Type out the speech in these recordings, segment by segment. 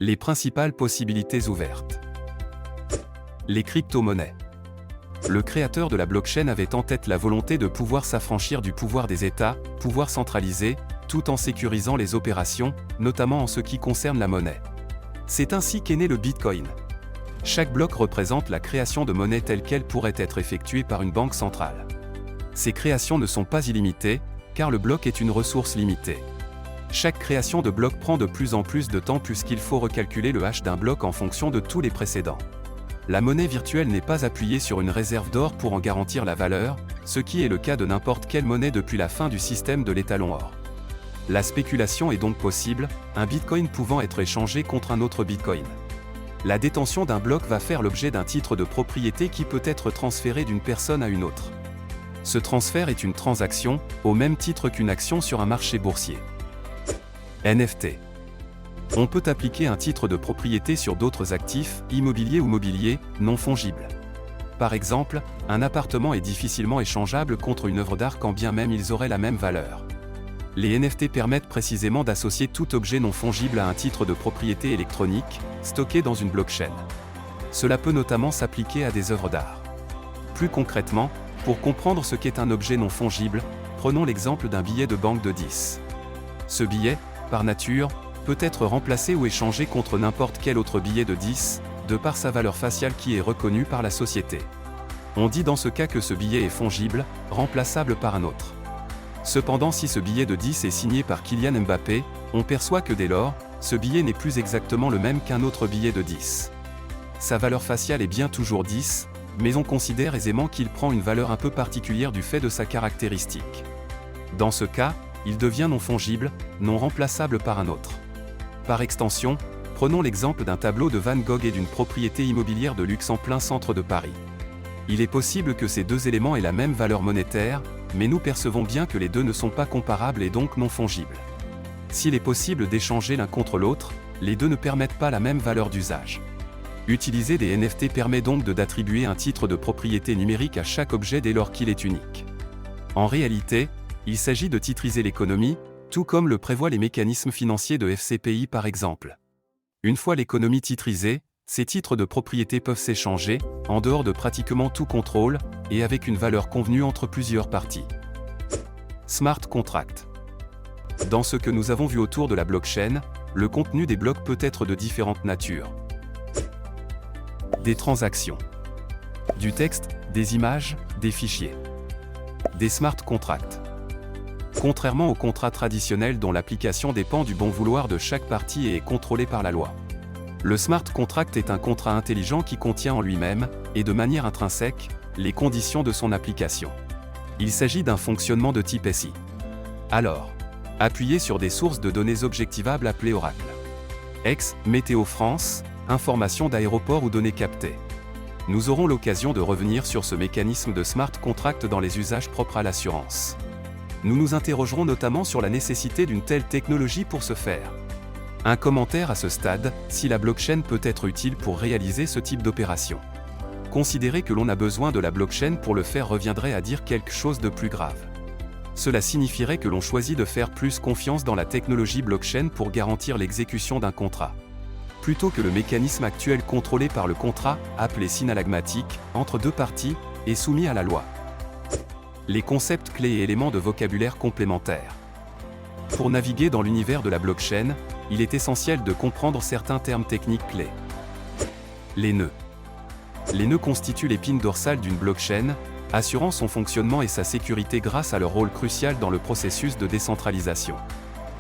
Les principales possibilités ouvertes. Les crypto-monnaies. Le créateur de la blockchain avait en tête la volonté de pouvoir s'affranchir du pouvoir des États, pouvoir centralisé, tout en sécurisant les opérations, notamment en ce qui concerne la monnaie. C'est ainsi qu'est né le Bitcoin. Chaque bloc représente la création de monnaie telle qu'elle pourrait être effectuée par une banque centrale. Ces créations ne sont pas illimitées, car le bloc est une ressource limitée. Chaque création de bloc prend de plus en plus de temps puisqu'il faut recalculer le hash d'un bloc en fonction de tous les précédents. La monnaie virtuelle n'est pas appuyée sur une réserve d'or pour en garantir la valeur, ce qui est le cas de n'importe quelle monnaie depuis la fin du système de l'étalon or. La spéculation est donc possible, un bitcoin pouvant être échangé contre un autre bitcoin. La détention d'un bloc va faire l'objet d'un titre de propriété qui peut être transféré d'une personne à une autre. Ce transfert est une transaction, au même titre qu'une action sur un marché boursier. NFT. On peut appliquer un titre de propriété sur d'autres actifs, immobiliers ou mobiliers, non fongibles. Par exemple, un appartement est difficilement échangeable contre une œuvre d'art quand bien même ils auraient la même valeur. Les NFT permettent précisément d'associer tout objet non fongible à un titre de propriété électronique, stocké dans une blockchain. Cela peut notamment s'appliquer à des œuvres d'art. Plus concrètement, pour comprendre ce qu'est un objet non fongible, prenons l'exemple d'un billet de banque de 10. Ce billet, par nature, peut être remplacé ou échangé contre n'importe quel autre billet de 10, de par sa valeur faciale qui est reconnue par la société. On dit dans ce cas que ce billet est fongible, remplaçable par un autre. Cependant, si ce billet de 10 est signé par Kylian Mbappé, on perçoit que dès lors, ce billet n'est plus exactement le même qu'un autre billet de 10. Sa valeur faciale est bien toujours 10, mais on considère aisément qu'il prend une valeur un peu particulière du fait de sa caractéristique. Dans ce cas, il devient non fongible, non remplaçable par un autre. Par extension, prenons l'exemple d'un tableau de Van Gogh et d'une propriété immobilière de luxe en plein centre de Paris. Il est possible que ces deux éléments aient la même valeur monétaire, mais nous percevons bien que les deux ne sont pas comparables et donc non fongibles. S'il est possible d'échanger l'un contre l'autre, les deux ne permettent pas la même valeur d'usage. Utiliser des NFT permet donc d'attribuer un titre de propriété numérique à chaque objet dès lors qu'il est unique. En réalité, il s'agit de titriser l'économie, tout comme le prévoient les mécanismes financiers de FCPI par exemple. Une fois l'économie titrisée, ces titres de propriété peuvent s'échanger, en dehors de pratiquement tout contrôle, et avec une valeur convenue entre plusieurs parties. Smart contract. Dans ce que nous avons vu autour de la blockchain, le contenu des blocs peut être de différentes natures. Des transactions. Du texte, des images, des fichiers. Des smart contracts. Contrairement aux contrats traditionnels dont l'application dépend du bon vouloir de chaque partie et est contrôlée par la loi. Le smart contract est un contrat intelligent qui contient en lui-même, et de manière intrinsèque, les conditions de son application. Il s'agit d'un fonctionnement de type SI. Alors, appuyez sur des sources de données objectivables appelées Oracle. Ex, Météo France, informations d'aéroports ou données captées. Nous aurons l'occasion de revenir sur ce mécanisme de smart contract dans les usages propres à l'assurance. Nous nous interrogerons notamment sur la nécessité d'une telle technologie pour ce faire. Un commentaire à ce stade, si la blockchain peut être utile pour réaliser ce type d'opération. Considérer que l'on a besoin de la blockchain pour le faire reviendrait à dire quelque chose de plus grave. Cela signifierait que l'on choisit de faire plus confiance dans la technologie blockchain pour garantir l'exécution d'un contrat. Plutôt que le mécanisme actuel contrôlé par le contrat, appelé synalagmatique, entre deux parties, et soumis à la loi. Les concepts clés et éléments de vocabulaire complémentaires. Pour naviguer dans l'univers de la blockchain, il est essentiel de comprendre certains termes techniques clés. Les nœuds. Les nœuds constituent l'épine dorsale d'une blockchain, assurant son fonctionnement et sa sécurité grâce à leur rôle crucial dans le processus de décentralisation.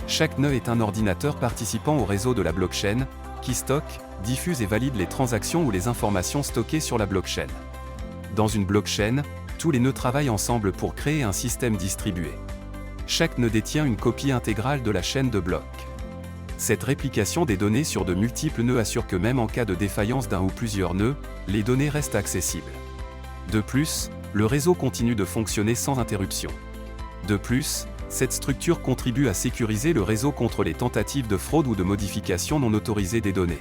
Chaque nœud est un ordinateur participant au réseau de la blockchain, qui stocke, diffuse et valide les transactions ou les informations stockées sur la blockchain. Dans une blockchain, tous les nœuds travaillent ensemble pour créer un système distribué. Chaque nœud détient une copie intégrale de la chaîne de blocs. Cette réplication des données sur de multiples nœuds assure que même en cas de défaillance d'un ou plusieurs nœuds, les données restent accessibles. De plus, le réseau continue de fonctionner sans interruption. De plus, cette structure contribue à sécuriser le réseau contre les tentatives de fraude ou de modification non autorisée des données.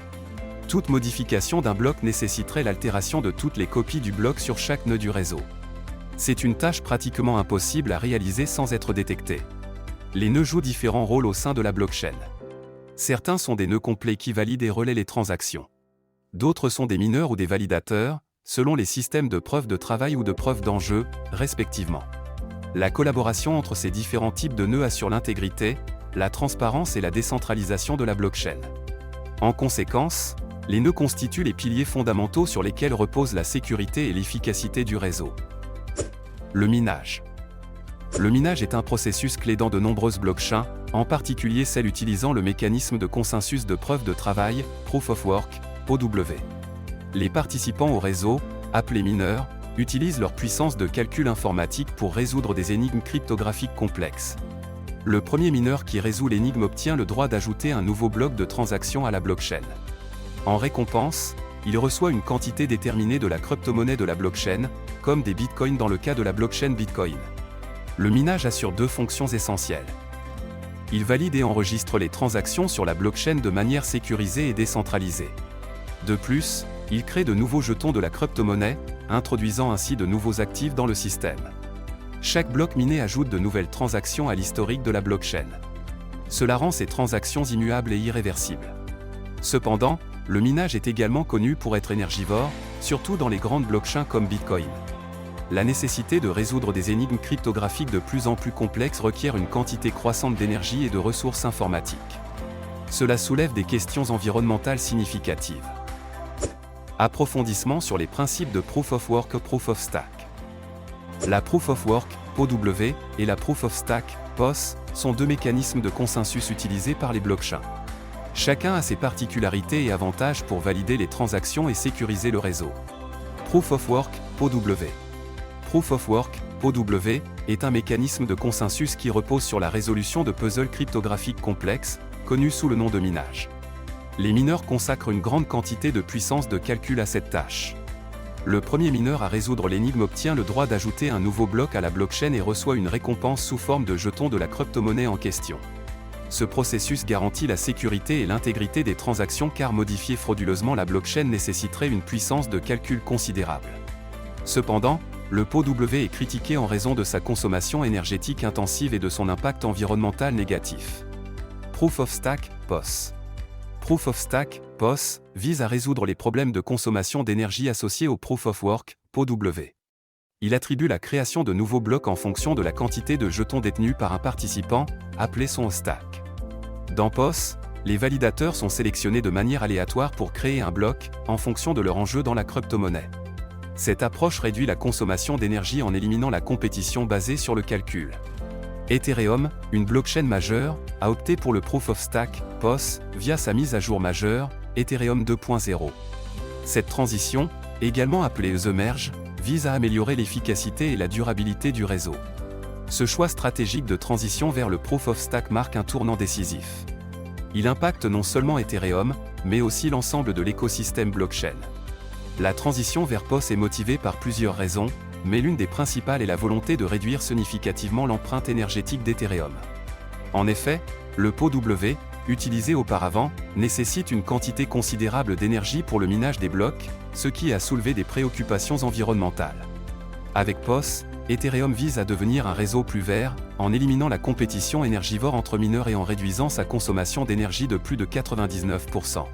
Toute modification d'un bloc nécessiterait l'altération de toutes les copies du bloc sur chaque nœud du réseau. C'est une tâche pratiquement impossible à réaliser sans être détectée. Les nœuds jouent différents rôles au sein de la blockchain. Certains sont des nœuds complets qui valident et relaient les transactions. D'autres sont des mineurs ou des validateurs, selon les systèmes de preuve de travail ou de preuve d'enjeu, respectivement. La collaboration entre ces différents types de nœuds assure l'intégrité, la transparence et la décentralisation de la blockchain. En conséquence, les nœuds constituent les piliers fondamentaux sur lesquels repose la sécurité et l'efficacité du réseau. Le minage. Le minage est un processus clé dans de nombreuses blockchains, en particulier celles utilisant le mécanisme de consensus de preuve de travail, Proof of Work, POW. Les participants au réseau, appelés mineurs, utilisent leur puissance de calcul informatique pour résoudre des énigmes cryptographiques complexes. Le premier mineur qui résout l'énigme obtient le droit d'ajouter un nouveau bloc de transaction à la blockchain. En récompense, il reçoit une quantité déterminée de la crypto-monnaie de la blockchain, comme des bitcoins dans le cas de la blockchain Bitcoin. Le minage assure deux fonctions essentielles. Il valide et enregistre les transactions sur la blockchain de manière sécurisée et décentralisée. De plus, il crée de nouveaux jetons de la crypto-monnaie, introduisant ainsi de nouveaux actifs dans le système. Chaque bloc miné ajoute de nouvelles transactions à l'historique de la blockchain. Cela rend ces transactions immuables et irréversibles. Cependant, le minage est également connu pour être énergivore, surtout dans les grandes blockchains comme Bitcoin. La nécessité de résoudre des énigmes cryptographiques de plus en plus complexes requiert une quantité croissante d'énergie et de ressources informatiques. Cela soulève des questions environnementales significatives. Approfondissement sur les principes de Proof of Work et Proof of Stake. La Proof of Work, POW, et la Proof of Stake, POS, sont deux mécanismes de consensus utilisés par les blockchains. Chacun a ses particularités et avantages pour valider les transactions et sécuriser le réseau. Proof of Work, POW. Proof of Work, POW, est un mécanisme de consensus qui repose sur la résolution de puzzles cryptographiques complexes, connus sous le nom de minage. Les mineurs consacrent une grande quantité de puissance de calcul à cette tâche. Le premier mineur à résoudre l'énigme obtient le droit d'ajouter un nouveau bloc à la blockchain et reçoit une récompense sous forme de jetons de la crypto-monnaie en question. Ce processus garantit la sécurité et l'intégrité des transactions car modifier frauduleusement la blockchain nécessiterait une puissance de calcul considérable. Cependant, le POW est critiqué en raison de sa consommation énergétique intensive et de son impact environnemental négatif. Proof of Stake, POS. Proof of Stake, POS, vise à résoudre les problèmes de consommation d'énergie associés au Proof of Work, POW. Il attribue la création de nouveaux blocs en fonction de la quantité de jetons détenus par un participant, appelé son stack. Dans POS, les validateurs sont sélectionnés de manière aléatoire pour créer un bloc, en fonction de leur enjeu dans la crypto-monnaie. Cette approche réduit la consommation d'énergie en éliminant la compétition basée sur le calcul. Ethereum, une blockchain majeure, a opté pour le Proof of Stake, POS, via sa mise à jour majeure, Ethereum 2.0. Cette transition, également appelée The Merge, vise à améliorer l'efficacité et la durabilité du réseau. Ce choix stratégique de transition vers le Proof of Stake marque un tournant décisif. Il impacte non seulement Ethereum, mais aussi l'ensemble de l'écosystème blockchain. La transition vers POS est motivée par plusieurs raisons, mais l'une des principales est la volonté de réduire significativement l'empreinte énergétique d'Ethereum. En effet, le POW, utilisé auparavant, nécessite une quantité considérable d'énergie pour le minage des blocs, ce qui a soulevé des préoccupations environnementales. Avec POS, Ethereum vise à devenir un réseau plus vert, en éliminant la compétition énergivore entre mineurs et en réduisant sa consommation d'énergie de plus de 99%.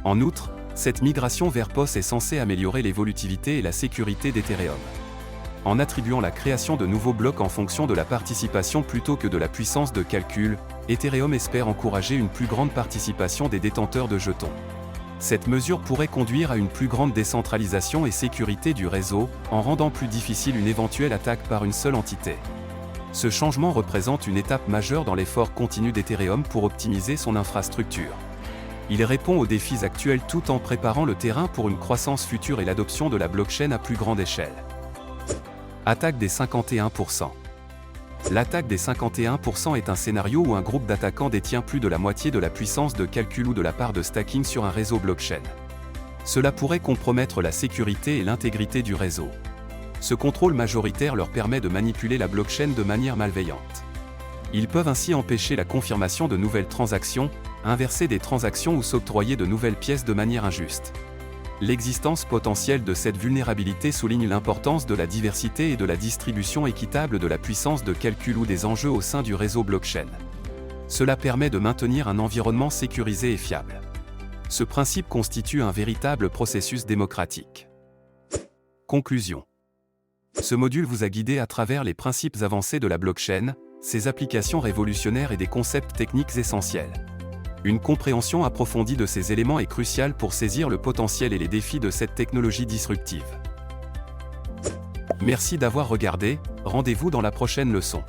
En outre, cette migration vers POS est censée améliorer l'évolutivité et la sécurité d'Ethereum. En attribuant la création de nouveaux blocs en fonction de la participation plutôt que de la puissance de calcul, Ethereum espère encourager une plus grande participation des détenteurs de jetons. Cette mesure pourrait conduire à une plus grande décentralisation et sécurité du réseau, en rendant plus difficile une éventuelle attaque par une seule entité. Ce changement représente une étape majeure dans l'effort continu d'Ethereum pour optimiser son infrastructure. Il répond aux défis actuels tout en préparant le terrain pour une croissance future et l'adoption de la blockchain à plus grande échelle. Attaque des 51%. L'attaque des 51% est un scénario où un groupe d'attaquants détient plus de la moitié de la puissance de calcul ou de la part de stacking sur un réseau blockchain. Cela pourrait compromettre la sécurité et l'intégrité du réseau. Ce contrôle majoritaire leur permet de manipuler la blockchain de manière malveillante. Ils peuvent ainsi empêcher la confirmation de nouvelles transactions, inverser des transactions ou s'octroyer de nouvelles pièces de manière injuste. L'existence potentielle de cette vulnérabilité souligne l'importance de la diversité et de la distribution équitable de la puissance de calcul ou des enjeux au sein du réseau blockchain. Cela permet de maintenir un environnement sécurisé et fiable. Ce principe constitue un véritable processus démocratique. Conclusion. Ce module vous a guidé à travers les principes avancés de la blockchain, ses applications révolutionnaires et des concepts techniques essentiels. Une compréhension approfondie de ces éléments est cruciale pour saisir le potentiel et les défis de cette technologie disruptive. Merci d'avoir regardé, rendez-vous dans la prochaine leçon.